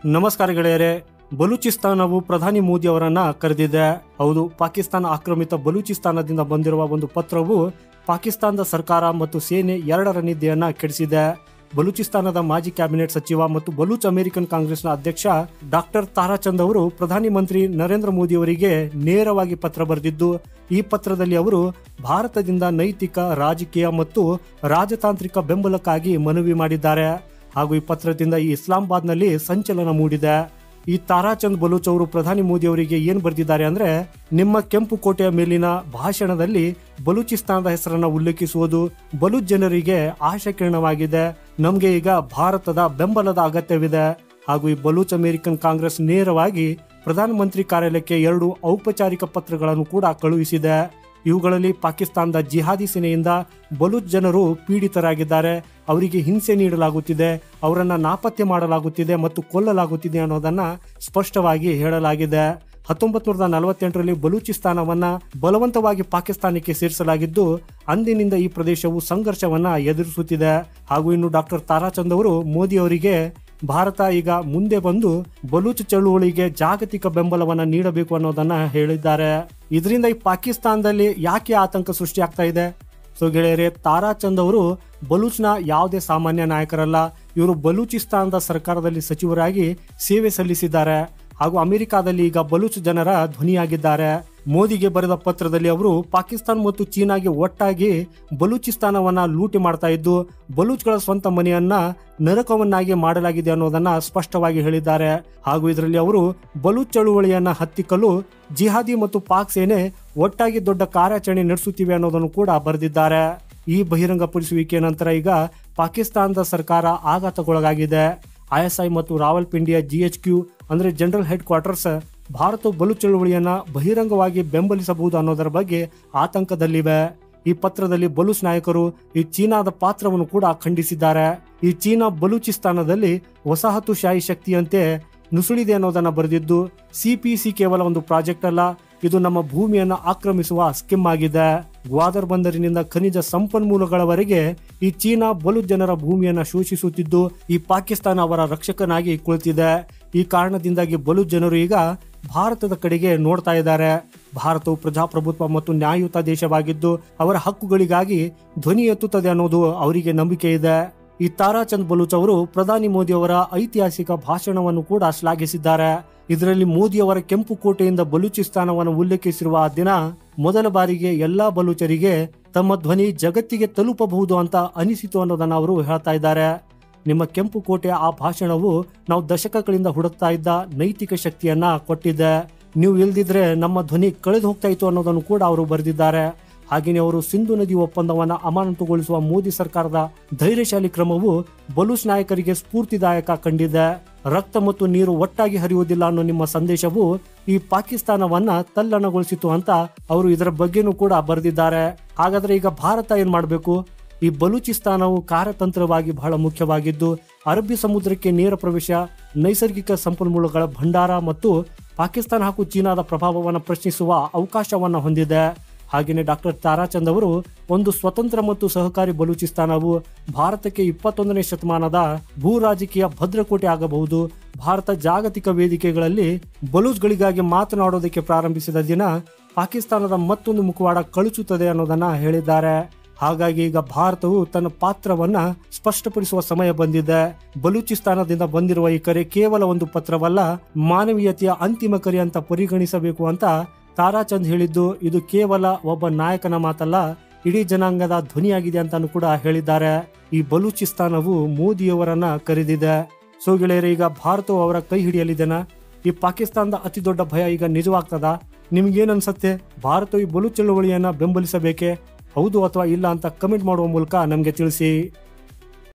ನಮಸ್ಕಾರ ಗೆಳೆಯರೇ. ಬಲೂಚಿಸ್ತಾನವು ಪ್ರಧಾನಿ ಮೋದಿ ಅವರನ್ನ ಕರೆದಿದೆ. ಹೌದು, ಪಾಕಿಸ್ತಾನ ಆಕ್ರಮಿತ ಬಲೂಚಿಸ್ತಾನದಿಂದ ಬಂದಿರುವ ಒಂದು ಪತ್ರವು ಪಾಕಿಸ್ತಾನದ ಸರ್ಕಾರ ಮತ್ತು ಸೇನೆ ಎರಡರ ನಿದ್ದೆಯನ್ನ ಕೆಡಿಸಿದೆ. ಬಲೂಚಿಸ್ತಾನದ ಮಾಜಿ ಕ್ಯಾಬಿನೆಟ್ ಸಚಿವ ಮತ್ತು ಬಲೂಚ್ ಅಮೆರಿಕನ್ ಕಾಂಗ್ರೆಸ್ನ ಅಧ್ಯಕ್ಷ ಡಾಕ್ಟರ್ ತಾರಾಚಂದ್ ಅವರು ಪ್ರಧಾನಿ ಮಂತ್ರಿ ನರೇಂದ್ರ ಮೋದಿ ಅವರಿಗೆ ನೇರವಾಗಿ ಪತ್ರ ಬರೆದಿದ್ದು, ಈ ಪತ್ರದಲ್ಲಿ ಅವರು ಭಾರತದಿಂದ ನೈತಿಕ, ರಾಜಕೀಯ ಮತ್ತು ರಾಜತಾಂತ್ರಿಕ ಬೆಂಬಲಕ್ಕಾಗಿ ಮನವಿ ಮಾಡಿದ್ದಾರೆ. ಹಾಗೂ ಈ ಪತ್ರದಿಂದ ಈ ಇಸ್ಲಾಮಾಬಾದ್ನಲ್ಲಿ ಸಂಚಲನ ಮೂಡಿದೆ. ಈ ತಾರಾಚಂದ್ ಬಲೂಚ್ ಅವರು ಪ್ರಧಾನಿ ಮೋದಿ ಅವರಿಗೆ ಏನ್ ಬರೆದಿದ್ದಾರೆ ಅಂದ್ರೆ, ನಿಮ್ಮ ಕೆಂಪು ಕೋಟೆಯ ಮೇಲಿನ ಭಾಷಣದಲ್ಲಿ ಬಲೂಚಿಸ್ತಾನದ ಹೆಸರನ್ನ ಉಲ್ಲೇಖಿಸುವುದು ಬಲೂಚ್ ಜನರಿಗೆ ಆಶಾಕಿರಣವಾಗಿದೆ. ನಮ್ಗೆ ಈಗ ಭಾರತದ ಬೆಂಬಲದ ಅಗತ್ಯವಿದೆ. ಹಾಗೂ ಈ ಬಲೂಚ್ ಅಮೆರಿಕನ್ ಕಾಂಗ್ರೆಸ್ ನೇರವಾಗಿ ಪ್ರಧಾನಮಂತ್ರಿ ಕಾರ್ಯಾಲಯಕ್ಕೆ 2 ಔಪಚಾರಿಕ ಪತ್ರಗಳನ್ನು ಕೂಡ ಕಳುಹಿಸಿದೆ. ಇವುಗಳಲ್ಲಿ ಪಾಕಿಸ್ತಾನದ ಜಿಹಾದಿ ಸೇನೆಯಿಂದ ಬಲೂಚ್ ಜನರು ಪೀಡಿತರಾಗಿದ್ದಾರೆ, ಅವರಿಗೆ ಹಿಂಸೆ ನೀಡಲಾಗುತ್ತಿದೆ, ಅವರನ್ನ ನಾಪತ್ತೆ ಮಾಡಲಾಗುತ್ತಿದೆ ಮತ್ತು ಕೊಲ್ಲಲಾಗುತ್ತಿದೆ ಅನ್ನೋದನ್ನ ಸ್ಪಷ್ಟವಾಗಿ ಹೇಳಲಾಗಿದೆ. 1948ರಲ್ಲಿ ಬಲೂಚಿಸ್ತಾನವನ್ನ ಬಲವಂತವಾಗಿ ಪಾಕಿಸ್ತಾನಕ್ಕೆ ಸೇರಿಸಲಾಗಿದ್ದು, ಅಂದಿನಿಂದ ಈ ಪ್ರದೇಶವು ಸಂಘರ್ಷವನ್ನ ಎದುರಿಸುತ್ತಿದೆ. ಹಾಗೂ ಇನ್ನು ಡಾಕ್ಟರ್ ತಾರಾಚಂದ್ ಅವರು ಮೋದಿ ಅವರಿಗೆ ಭಾರತ ಈಗ ಮುಂದೆ ಬಂದು ಬಲೂಚ್ ಚಳುವಳಿಗೆ ಜಾಗತಿಕ ಬೆಂಬಲವನ್ನ ನೀಡಬೇಕು ಅನ್ನೋದನ್ನ ಹೇಳಿದ್ದಾರೆ. ಇದರಿಂದ ಈ ಪಾಕಿಸ್ತಾನದಲ್ಲಿ ಯಾಕೆ ಆತಂಕ ಸೃಷ್ಟಿ ಆಗ್ತಾ ಇದೆ? ಸೊ ಗೆಳೆಯರೇ, ತಾರಾಚಂದ್ ಅವರು ಬಲೂಚ್ನ ಯಾವುದೇ ಸಾಮಾನ್ಯ ನಾಯಕರಲ್ಲ. ಇವರು ಬಲೂಚಿಸ್ತಾನದ ಸರ್ಕಾರದಲ್ಲಿ ಸಚಿವರಾಗಿ ಸೇವೆ ಸಲ್ಲಿಸಿದ್ದಾರೆ ಹಾಗೂ ಅಮೆರಿಕಾದಲ್ಲಿ ಈಗ ಬಲೂಚ್ ಜನರ ಧ್ವನಿಯಾಗಿದ್ದಾರೆ. ಮೋದಿಗೆ ಬರೆದ ಪತ್ರದಲ್ಲಿ ಅವರು ಪಾಕಿಸ್ತಾನ ಮತ್ತು ಚೀನಾಗೆ ಒಟ್ಟಾಗಿ ಬಲೂಚಿಸ್ತಾನವನ್ನ ಲೂಟಿ ಮಾಡ್ತಾ ಇದ್ದು, ಬಲೂಚ್ಗಳ ಸ್ವಂತ ಮನೆಯನ್ನ ನರಕವನ್ನಾಗಿ ಮಾಡಲಾಗಿದೆ ಅನ್ನೋದನ್ನ ಸ್ಪಷ್ಟವಾಗಿ ಹೇಳಿದ್ದಾರೆ. ಹಾಗೂ ಇದರಲ್ಲಿ ಅವರು ಬಲೂಚ್ ಚಳುವಳಿಯನ್ನ ಹತ್ತಿಕ್ಕಲು ಜಿಹಾದಿ ಮತ್ತು ಪಾಕ್ ಸೇನೆ ಒಟ್ಟಾಗಿ ದೊಡ್ಡ ಕಾರ್ಯಾಚರಣೆ ನಡೆಸುತ್ತಿವೆ ಅನ್ನೋದನ್ನು ಕೂಡ ಬರೆದಿದ್ದಾರೆ. ಈ ಬಹಿರಂಗಪಡಿಸುವಿಕೆ ನಂತರ ಈಗ ಪಾಕಿಸ್ತಾನದ ಸರ್ಕಾರ ಆಘಾತಕ್ಕೊಳಗಾಗಿದೆ. ISI ಮತ್ತು ರಾವಲ್ಪಿಂಡಿಯ GHQ ಅಂದ್ರೆ ಜನರಲ್ ಹೆಡ್ ಕ್ವಾರ್ಟರ್ಸ್ ಭಾರತ ಬಲೂಚ್ ಚಳುವಳಿಯನ್ನ ಬಹಿರಂಗವಾಗಿ ಬೆಂಬಲಿಸಬಹುದು ಅನ್ನೋದರ ಬಗ್ಗೆ ಆತಂಕದಲ್ಲಿವೆ. ಈ ಪತ್ರದಲ್ಲಿ ಬಲೂಚ್ ನಾಯಕರು ಈ ಚೀನಾದ ಪಾತ್ರವನ್ನು ಕೂಡ ಖಂಡಿಸಿದ್ದಾರೆ. ಈ ಚೀನಾ ಬಲೂಚಿಸ್ತಾನದಲ್ಲಿ ವಸಾಹತುಶಾಹಿ ಶಕ್ತಿಯಂತೆ ನುಸುಳಿದೆ ಅನ್ನೋದನ್ನ ಬರೆದಿದ್ದು, CPC ಕೇವಲ ಒಂದು ಪ್ರಾಜೆಕ್ಟ್ ಅಲ್ಲ, ಇದು ನಮ್ಮ ಭೂಮಿಯನ್ನ ಆಕ್ರಮಿಸುವ ಸ್ಕಿಮ್ ಆಗಿದೆ. ಗ್ವಾದರ್ ಬಂದರಿನಿಂದ ಖನಿಜ ಸಂಪನ್ಮೂಲಗಳವರೆಗೆ ಈ ಚೀನಾ ಬಲೂಚ್ ಜನರ ಭೂಮಿಯನ್ನ ಶೋಷಿಸುತ್ತಿದ್ದು, ಈ ಪಾಕಿಸ್ತಾನ ಅವರ ರಕ್ಷಕನಾಗಿ ಕುಳಿತಿದೆ. ಈ ಕಾರಣದಿಂದಾಗಿ ಬಲೂಚ್ ಜನರು ಈಗ ಭಾರತದ ಕಡೆಗೆ ನೋಡ್ತಾ ಇದ್ದಾರೆ. ಭಾರತವು ಪ್ರಜಾಪ್ರಭುತ್ವ ಮತ್ತು ನ್ಯಾಯಯುತ ದೇಶವಾಗಿದ್ದು, ಅವರ ಹಕ್ಕುಗಳಿಗಾಗಿ ಧ್ವನಿ ಎತ್ತುತ್ತದೆ ಅನ್ನೋದು ಅವರಿಗೆ ನಂಬಿಕೆ ಇದೆ. ಈ ತಾರಾಚಂದ್ ಬಲೂಚ್ ಅವರು ಪ್ರಧಾನಿ ಮೋದಿ ಅವರ ಐತಿಹಾಸಿಕ ಭಾಷಣವನ್ನು ಕೂಡ ಶ್ಲಾಘಿಸಿದ್ದಾರೆ. ಇದರಲ್ಲಿ ಮೋದಿ ಅವರ ಕೆಂಪು ಕೋಟೆಯಿಂದ ಬಲೂಚಿಸ್ತಾನವನ್ನು ಉಲ್ಲೇಖಿಸಿರುವ ಆ ದಿನ ಮೊದಲ ಬಾರಿಗೆ ಎಲ್ಲಾ ಬಲೂಚರಿಗೆ ತಮ್ಮ ಧ್ವನಿ ಜಗತ್ತಿಗೆ ತಲುಪಬಹುದು ಅಂತ ಅನಿಸಿತು ಅನ್ನೋದನ್ನ ಅವರು ಹೇಳ್ತಾ ಇದ್ದಾರೆ. ನಿಮ್ಮ ಕೆಂಪು ಕೋಟೆಯ ಆ ಭಾಷಣವು ನಾವು ದಶಕಗಳಿಂದ ಹುಡುಕ್ತಾ ಇದ್ದ ನೈತಿಕ ಶಕ್ತಿಯನ್ನ ಕೊಟ್ಟಿದೆ. ನೀವು ಇಲ್ದಿದ್ರೆ ನಮ್ಮ ಧ್ವನಿ ಕಳೆದು ಹೋಗ್ತಾ ಇತ್ತು ಅನ್ನೋದನ್ನು ಕೂಡ ಅವರು ಬರೆದಿದ್ದಾರೆ. ಹಾಗೆಯೇ ಅವರು ಸಿಂಧು ನದಿ ಒಪ್ಪಂದವನ್ನ ಅಮಾನತುಗೊಳಿಸುವ ಮೋದಿ ಸರ್ಕಾರದ ಧೈರ್ಯಶಾಲಿ ಕ್ರಮವು ಬಲೂಚ್ ನಾಯಕರಿಗೆ ಸ್ಫೂರ್ತಿದಾಯಕ ಕಂಡಿದೆ. ರಕ್ತ ಮತ್ತು ನೀರು ಒಟ್ಟಾಗಿ ಹರಿಯುವುದಿಲ್ಲ ಅನ್ನೋ ನಿಮ್ಮ ಸಂದೇಶವು ಈ ಪಾಕಿಸ್ತಾನವನ್ನ ತಲ್ಲಣಗೊಳಿಸಿತು ಅಂತ ಅವರು ಇದರ ಬಗ್ಗೆನೂ ಕೂಡ ಬರೆದಿದ್ದಾರೆ. ಹಾಗಾದ್ರೆ ಈಗ ಭಾರತ ಏನ್ ಮಾಡಬೇಕು? ಈ ಬಲೂಚಿಸ್ತಾನವು ಕಾರ್ಯತಂತ್ರವಾಗಿ ಬಹಳ ಮುಖ್ಯವಾಗಿದ್ದು, ಅರಬ್ಬಿ ಸಮುದ್ರಕ್ಕೆ ನೇರ ಪ್ರವೇಶ, ನೈಸರ್ಗಿಕ ಸಂಪನ್ಮೂಲಗಳ ಭಂಡಾರ ಮತ್ತು ಪಾಕಿಸ್ತಾನ ಹಾಗೂ ಚೀನಾದ ಪ್ರಭಾವವನ್ನು ಪ್ರಶ್ನಿಸುವ ಅವಕಾಶವನ್ನ ಹೊಂದಿದೆ. ಹಾಗೆಯೇ ಡಾಕ್ಟರ್ ತಾರಾಚಂದ್ ಅವರು ಒಂದು ಸ್ವತಂತ್ರ ಮತ್ತು ಸಹಕಾರಿ ಬಲೂಚಿಸ್ತಾನವು ಭಾರತಕ್ಕೆ 21ನೇ ಶತಮಾನದ ಭೂ ರಾಜಕೀಯ ಭದ್ರಕೋಟೆ ಆಗಬಹುದು. ಭಾರತ ಜಾಗತಿಕ ವೇದಿಕೆಗಳಲ್ಲಿ ಬಲೂಚ್ಗಳಿಗಾಗಿ ಮಾತನಾಡೋದಕ್ಕೆ ಪ್ರಾರಂಭಿಸಿದ ದಿನ ಪಾಕಿಸ್ತಾನದ ಮತ್ತೊಂದು ಮುಖವಾಡ ಕಳುಚುತ್ತದೆ ಅನ್ನೋದನ್ನ ಹೇಳಿದ್ದಾರೆ. ಹಾಗಾಗಿ ಈಗ ಭಾರತವು ತನ್ನ ಪಾತ್ರವನ್ನ ಸ್ಪಷ್ಟಪಡಿಸುವ ಸಮಯ ಬಂದಿದೆ. ಬಲೂಚಿಸ್ತಾನದಿಂದ ಬಂದಿರುವ ಈ ಕರೆ ಕೇವಲ ಒಂದು ಪತ್ರವಲ್ಲ, ಮಾನವೀಯತೆಯ ಅಂತಿಮ ಕರೆ ಅಂತ ಪರಿಗಣಿಸಬೇಕು ಅಂತ ತಾರಾಚಂದ್ ಹೇಳಿದ್ದು, ಇದು ಕೇವಲ ಒಬ್ಬ ನಾಯಕನ ಮಾತಲ್ಲ, ಇಡೀ ಜನಾಂಗದ ಧ್ವನಿಯಾಗಿದೆ ಅಂತಾನು ಕೂಡ ಹೇಳಿದ್ದಾರೆ. ಈ ಬಲೂಚಿಸ್ತಾನವು ಮೋದಿಯವರನ್ನ ಕರೆದಿದೆ. ಸೊ ಗೆಳೆಯರೇ, ಈಗ ಭಾರತವು ಅವರ ಕೈ ಹಿಡಿಯಲಿದೆನಾ? ಈ ಪಾಕಿಸ್ತಾನದ ಅತಿ ದೊಡ್ಡ ಭಯ ಈಗ ನಿಜವಾಗ್ತದ? ನಿಮ್ಗೇನ್ ಅನ್ಸತ್ತೆ? ಭಾರತವು ಈ ಬಲೂಚ್ ಚಳುವಳಿಯನ್ನ ಬೆಂಬಲಿಸಬೇಕೆ? ಹೌದು ಅಥವಾ ಇಲ್ಲ ಅಂತ ಕಮೆಂಟ್ ಮಾಡುವ ಮೂಲಕ ನಮ್ಗೆ ತಿಳಿಸಿ.